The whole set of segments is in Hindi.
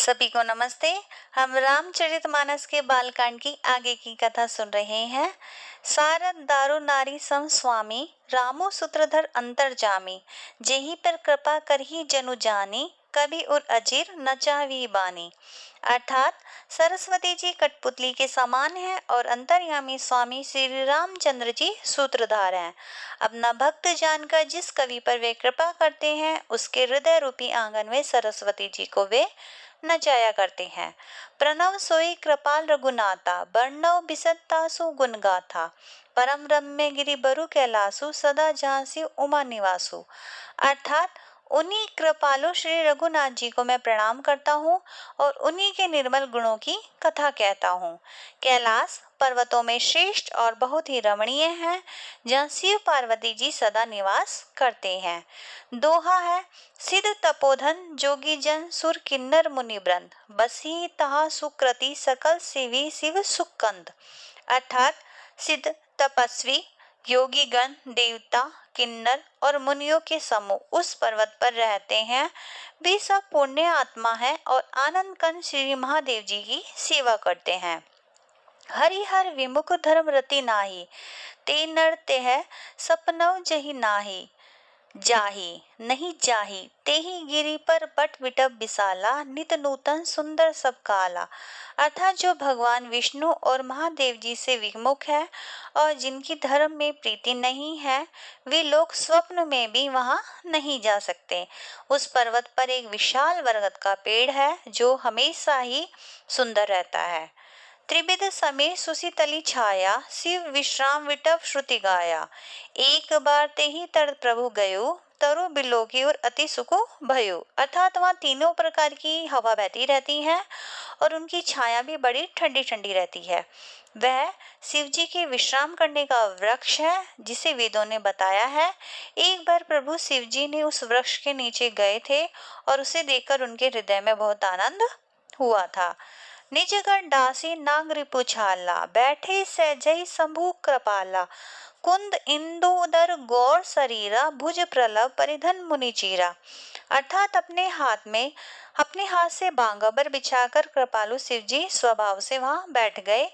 सभी को नमस्ते। हम रामचरितमानस के बालकांड की आगे की कथा सुन रहे हैं। सारद दारु नारी सम स्वामी, रामो सूत्रधर अंतर्जामी, जेहि पर कृपा करही जनु जानी, कभी उर अजीर न चावी बानी। अर्थात सरस्वती जी कठपुतली के समान हैं और अंतर्यामी स्वामी श्री रामचंद्र जी सूत्रधार हैं। अपना भक्त जानकर जिस कवि पर वे कृपा करते हैं, उसके हृदय रूपी आंगन में सरस्वती जी को वे नचाया करते हैं। प्रणव सोई कृपाल रघुनाथा, बरनव बिसतासु गुण गाथा, परम रम्य गिरि बरु कैलासु, सदा झांसी उमा निवासु। अर्थात उन्हीं कृपालु श्री रघुनाथ जी को मैं प्रणाम करता हूँ और उन्हीं के निर्मल गुणों की कथा कहता हूँ। कैलाश पर्वतों में श्रेष्ठ और बहुत ही रमणीय है, जहाँ शिव पार्वती जी सदा निवास करते हैं। दोहा है, सिद्ध तपोधन जोगी जन सुर किन्नर मुनि वृंद, बसी तहा सुकृति सकल शिवी शिव सुकंद। अर्थात सिद्ध तपस्वी योगी गण देवता किन्नर और मुनियों के समूह उस पर्वत पर रहते हैं। वे सब पुण्य आत्मा है और आनंद कंद श्री महादेव जी की सेवा करते हैं। हरिहर विमुख धर्म रति नाही, ते नर तेह सपनव जहि नाही, जाही नहीं जाही तेही गिरी पर बट विटप विशाला, नित नूतन सुंदर सब काला। अर्थात जो भगवान विष्णु और महादेव जी से विमुख है और जिनकी धर्म में प्रीति नहीं है, वे लोग स्वप्न में भी वहां नहीं जा सकते। उस पर्वत पर एक विशाल बरगद का पेड़ है जो हमेशा ही सुंदर रहता है। त्रिविध समेत सुशीतली छाया, शिव विश्राम विटप श्रुति गाया, एक बार ते ही तर प्रभु गयो, तरु बिलोकी और अति सुखो भयो। अर्थात वहाँ तीनों प्रकार की हवा बहती रहती है और उनकी छाया भी बड़ी ठंडी ठंडी रहती है। वह शिव जी के विश्राम करने का वृक्ष है जिसे वेदों ने बताया है। एक बार प्रभु शिव जी ने उस वृक्ष के नीचे गए थे और उसे देखकर उनके हृदय में बहुत आनंद हुआ था। निजगढ़ डासी नाग रिपु छाला, बैठे सहजई शंभु कृपाला, कुंद इंदु उदर गौर शरीरा, भुज प्रलभ परिधन मुनि चीरा। अर्थात अपने हाथ से बांगबर बिछाकर कृपालु शिव जी स्वभाव से वहां बैठ गए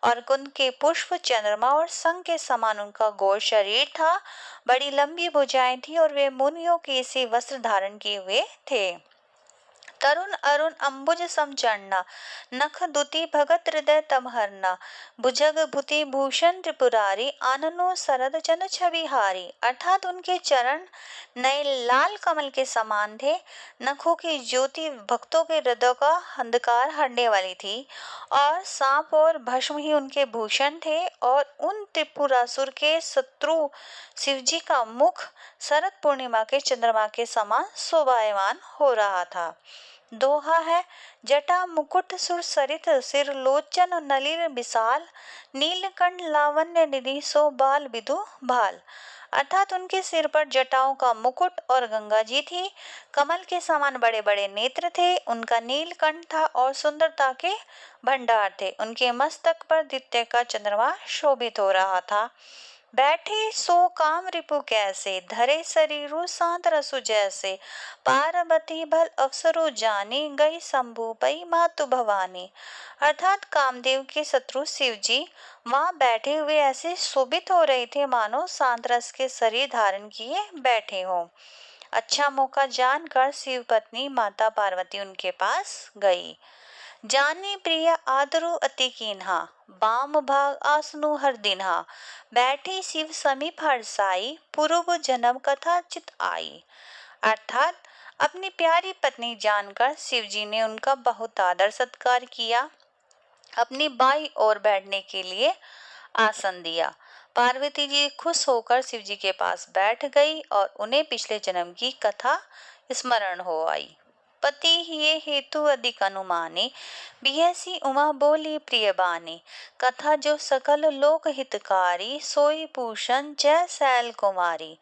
और कुंद के पुष्प चंद्रमा और संग के समान उनका गौर शरीर था। बड़ी लंबी भुजाएं थी और वे मुनियों के से वस्त्र धारण किए हुए थे। तरुण अरुण अंबुज समचरना, नख दुति भगत हृदय तमहरना, भुजग भूति भूषण त्रिपुरारी, आननो सरद चंद छविहारी। अर्थात उनके चरण नए लाल कमल के समान थे। नखों की ज्योति भक्तों के हृदय का अंधकार हरने वाली थी और सांप और भस्म ही उनके भूषण थे। और उन त्रिपुरासुर के शत्रु शिवजी का मुख शरद पूर्णिमा के चंद्रमा के समान शोभायमान हो रहा था। दोहा है, जटा मुकुट सुर सरित सिर लोचन नलिर विशाल, नीलकंठ लावण्य निधि सो बाल विदु भाल। अर्थात उनके सिर पर जटाओं का मुकुट और गंगा जी थी। कमल के समान बड़े बड़े नेत्र थे। उनका नीलकंठ था और सुंदरता के भंडार थे। उनके मस्तक पर द्वितीय का चंद्रमा शोभित हो रहा था। बैठे सो काम रिपु कैसे, धरे शरीरु शांत रसु जैसे, पार्वती भल अवसरु जानी, गई शंभु पई मातु भवानी। अर्थात कामदेव के शत्रु शिव जी वहां बैठे हुए ऐसे शोभित हो रहे थे मानो शांत रस के शरीर धारण किए बैठे हों। अच्छा मौका जानकर शिव पत्नी माता पार्वती उनके पास गई। जानी प्रिय आदरु अति कीन्हा, बाम भाग आसनु हर दिन्हा, बैठी शिव समीप हर साई, पूर्व जन्म कथा चित आई। अर्थात अपनी प्यारी पत्नी जानकर शिव जी ने उनका बहुत आदर सत्कार किया, अपनी बाई ओर बैठने के लिए आसन दिया। पार्वती जी खुश होकर शिव जी के पास बैठ गई और उन्हें पिछले जन्म की कथा स्मरण हो आई। पति ये हेतु अधिक अनुमानी, बिहसी उमा बोली प्रिय बानी, कथा जो सकल लोक हितकारी, सोई पूषण जय सैल कुमारी।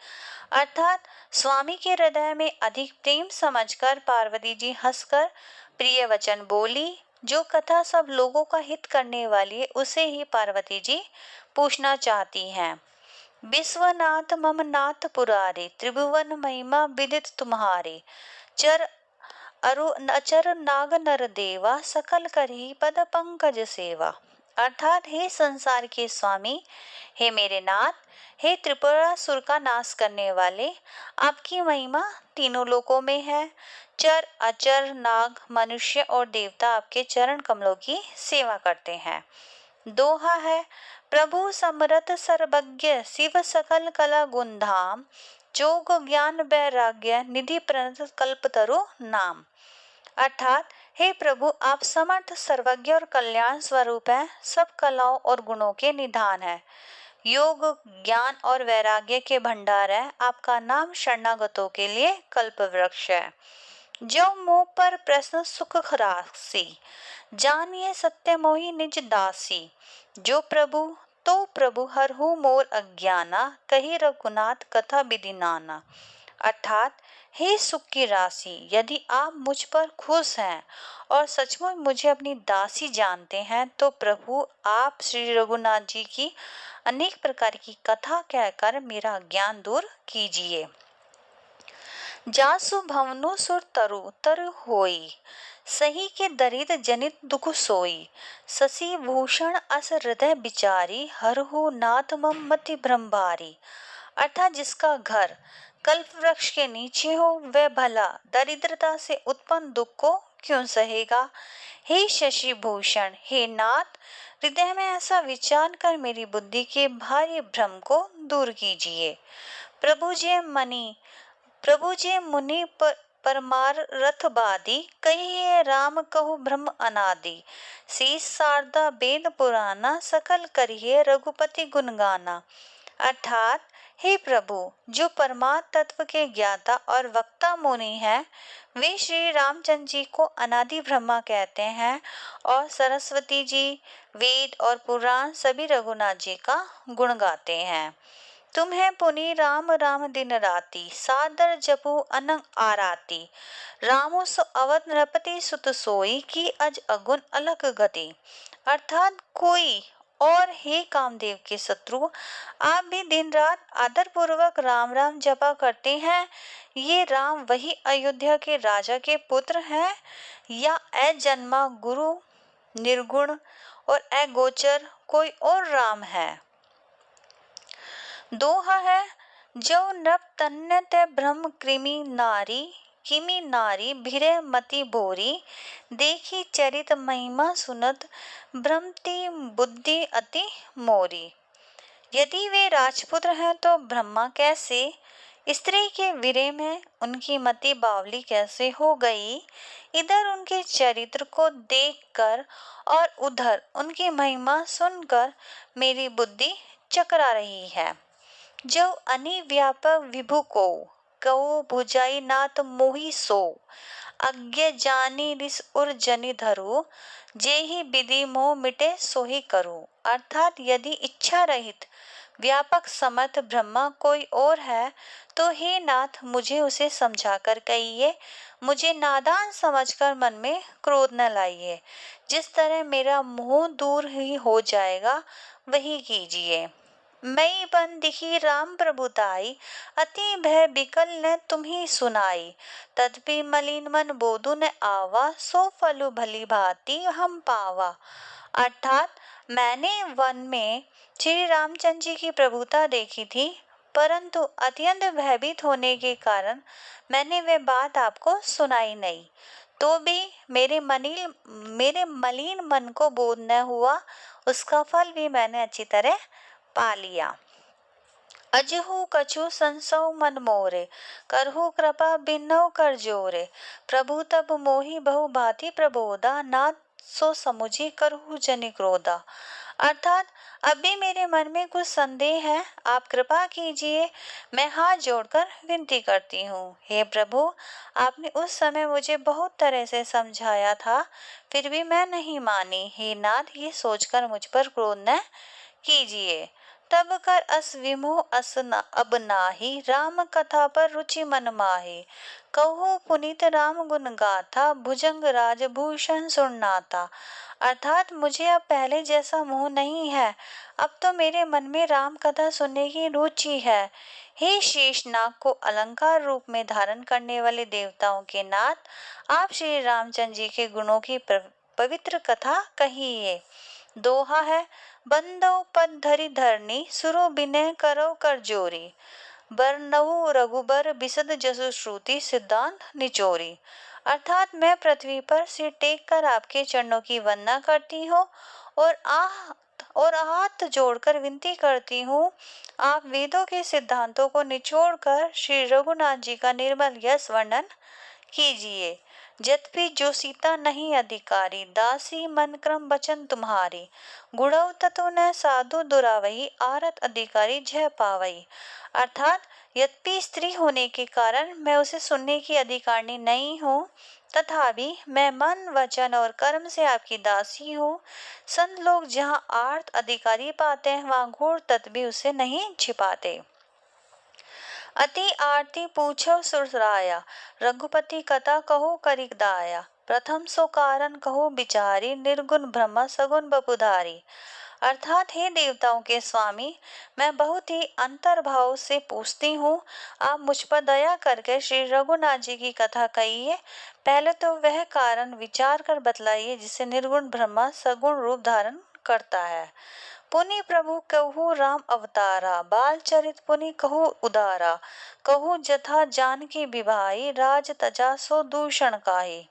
अर्थात स्वामी के हृदय में अधिक प्रेम समझकर पार्वती जी हंसकर प्रिय वचन बोली। जो कथा सब लोगों का हित करने वाली है उसे ही पार्वती जी पूछना चाहती हैं। विश्वनाथ मम नाथ पुरारे, त्रिभुवन महिमा विदित तुम्हारे, चर अरु अचर नाग नर देवा सकल करही पद पंकज सेवा। अर्थात हे संसार के स्वामी, हे मेरे नाथ, हे त्रिपुरासुर का नाश करने वाले, आपकी महिमा तीनों लोकों में है। चर अचर नाग मनुष्य और देवता आपके चरण कमलों की सेवा करते हैं। दोहा है, प्रभु समरथ सर्वज्ञ शिव सकल कला गुण धाम, जोग ज्ञान वैराग्य निधि प्रणत कल्पतरु नाम। अर्थात हे प्रभु, आप समर्थ सर्वज्ञ और कल्याण स्वरूप हैं, सब कलाओं और गुणों के निधान है, योग ज्ञान और वैराग्य के भंडार है। आपका नाम शरणागतों के लिए कल्प वृक्ष है। जो मुंह पर प्रश्न सुख खरासी, जानिए सत्य मोहि निज दासी। जो प्रभु तो प्रभु हरहु मोर अज्ञाना, कही रघुनाथ कथा विधि नाना। अर्थात हे सुख की राशि, यदि आप मुझ पर खुश हैं और सचमुच मुझे अपनी दासी जानते हैं, तो प्रभु आप श्री रघुनाथ जी की अनेक प्रकार की कथा कहकर मेरा ज्ञान दूर कीजिए। जासु भवनु सुर तरु तरु होई, सही के दरिद्र जनित दुख सोई। शशि भूषण अस हृदय बिचारी, हरहु नाथ मम मति भ्रमभारी। अर्थात जिसका घर कल्प वृक्ष के नीचे हो, वह भला दरिद्रता से उत्पन्न दुख को क्यों सहेगा। हे शशि भूषण, हे नाथ, हृदय में ऐसा विचार कर मेरी बुद्धि के भारी भ्रम को दूर कीजिए। प्रभु जे मुनि परमारथ बादी, कहिए राम कहु ब्रह्म अनादि। शीस शारदा वेद पुराना, सकल करिए रघुपति गुण गाना। अर्थात हे प्रभु, जो परमात्म तत्व के ज्ञाता और वक्ता मुनि हैं, वे श्री रामचंद्र जी को अनादि ब्रह्मा कहते हैं, और सरस्वती जी वेद और पुराण सभी रघुनाथ जी का गुण गाते हैं। तुम्हें पुनि राम राम दिन राती, सादर जपु अनंग आराती। रामो सो अवध नृपति सुत सोई, की अज अगुन अलग गति। अर्थात कोई और हे कामदेव के शत्रु, आप भी दिन रात आदर पूर्वक राम राम जपा करते हैं। ये राम वही अयोध्या के राजा के पुत्र हैं, या अजन्मा गुरु निर्गुण और अगोचर कोई और राम है। दोहा है, जो नृप तन्य ते ब्रह्म कृमि नारी, किमि नारी भिरे मति भोरी। देखी चरित महिमा सुनत, भ्रमती बुद्धि अति मोरी। यदि वे राजपुत्र हैं तो ब्रह्मा कैसे, स्त्री के विरह में उनकी मति बावली कैसे हो गई। इधर उनके चरित्र को देखकर और उधर उनकी महिमा सुनकर मेरी बुद्धि चकरा रही है। जो अनि व्यापक विभु को, कहो भुजाई नाथ मोहि सो। अज्ञ जानी रिस उर जनि धरु, जेहि विधि मोह मिटे सोहि करू। अर्थात यदि इच्छा रहित व्यापक समर्थ ब्रह्मा कोई और है, तो हे नाथ मुझे उसे समझाकर कहिए, मुझे नादान समझकर मन में क्रोध न लाइए। जिस तरह मेरा मोह दूर ही हो जाएगा, वही कीजिए। मई बन दिखी राम प्रभुताई, अति भय बिकल न तुम्ही सुनाई। तदपि मलिन मन बोधु न आवा, सो फलु भली भांति हम पावा। अर्थात मैंने वन में श्री रामचंद्र जी की प्रभुता देखी थी, परंतु अत्यंत भयभीत होने के कारण मैंने वह बात आपको सुनाई नहीं। तो भी मेरे मलिन मन को बोध न हुआ, उसका फल भी मैंने अच्छी तरह पा लिया। अजहु कछु संसौ मन मोरे, करहु कृपा बिन्नौ कर जोरे। प्रभु तब मोहि बहु भांति प्रबोधा, नाथ सो समुझी करहु जनि क्रोधा। अर्थात अब भी मेरे मन में कुछ संदेह है, आप कृपा कीजिए। मैं हाथ जोड़कर विनती करती हूँ। हे प्रभु, आपने उस समय मुझे बहुत तरह से समझाया था, फिर भी मैं नहीं मानी। हे नाथ, ये सोचकर मुझ पर क्रोध न कीजिए। तब कर अस विमोह अस न अब नाही, राम कथा पर रुचि मन माही। कहो पुनीत राम गुण गाथा, भुजंग राजभूषण सुरनाथा। अर्थात मुझे अब पहले जैसा मोह नहीं है, अब तो मेरे मन में राम कथा सुनने की रुचि है। हे शेषनाग को अलंकार रूप में धारण करने वाले देवताओं के नाथ, आप श्री रामचंद्र जी के गुणों की पवित्र कथा कहिए। दोहा है, बंदो पद धरि धरनी, सुरो बिनय करो कर जोरी। बरनऊ रघुबर बिसद जसु श्रुति, सिद्धांत निचोरी। अर्थात मैं पृथ्वी पर सिर टेक कर आपके चरणों की वंदना करती हूँ और हाथ जोड़कर विनती करती हूँ, आप वेदों के सिद्धांतों को निचोड़कर श्री रघुनाथ जी का निर्मल यश वर्णन कीजिए। जतपि जो सीता नहीं अधिकारी, दासी मन क्रम बचन तुम्हारी। गुणव ततो न साधु दुरावही, आरत अधिकारी जय पावई। अर्थात यद्यपि स्त्री होने के कारण मैं उसे सुनने की अधिकारिणी नहीं हूँ, तथापि मैं मन वचन और कर्म से आपकी दासी हूँ। संत लोग जहाँ आर्त अधिकारी पाते हैं, वहाँ घोर तत्व भी उसे नहीं छिपाते। अति आरती पूछो सुरराया, रघुपति कथा कहो करिक दाया। प्रथम सो कारण कहो बिचारी, निर्गुण ब्रह्म सगुण बपुधारी। अर्थात हे देवताओं के स्वामी, मैं बहुत ही अंतर्भाव से पूछती हूँ, आप मुझ पर दया करके श्री रघुनाथ जी की कथा कहिए। पहले तो वह कारण विचार कर बतलाइए जिसे निर्गुण ब्रह्मा सगुण रूप धारण करता है। पुनि प्रभु कहु राम अवतारा, बाल चरित पुनि कहु उदारा। कहु जथा जानकी विभाई, राज तजा सो दूषण काहि।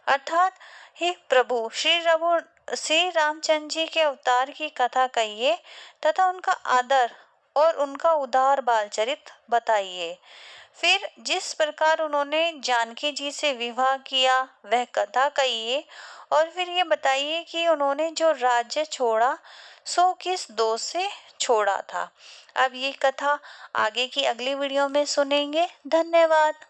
अर्थात हे प्रभु श्री रामचंद्र जी के अवतार की कथा कहिए तथा उनका आदर और उनका उदार बाल चरित बताइए। फिर जिस प्रकार उन्होंने जानकी जी से विवाह किया वह कथा कहिए, और फिर ये बताइए कि उन्होंने जो राज्य छोड़ा सो किस दोष से छोड़ा था। अब ये कथा आगे की अगली वीडियो में सुनेंगे। धन्यवाद।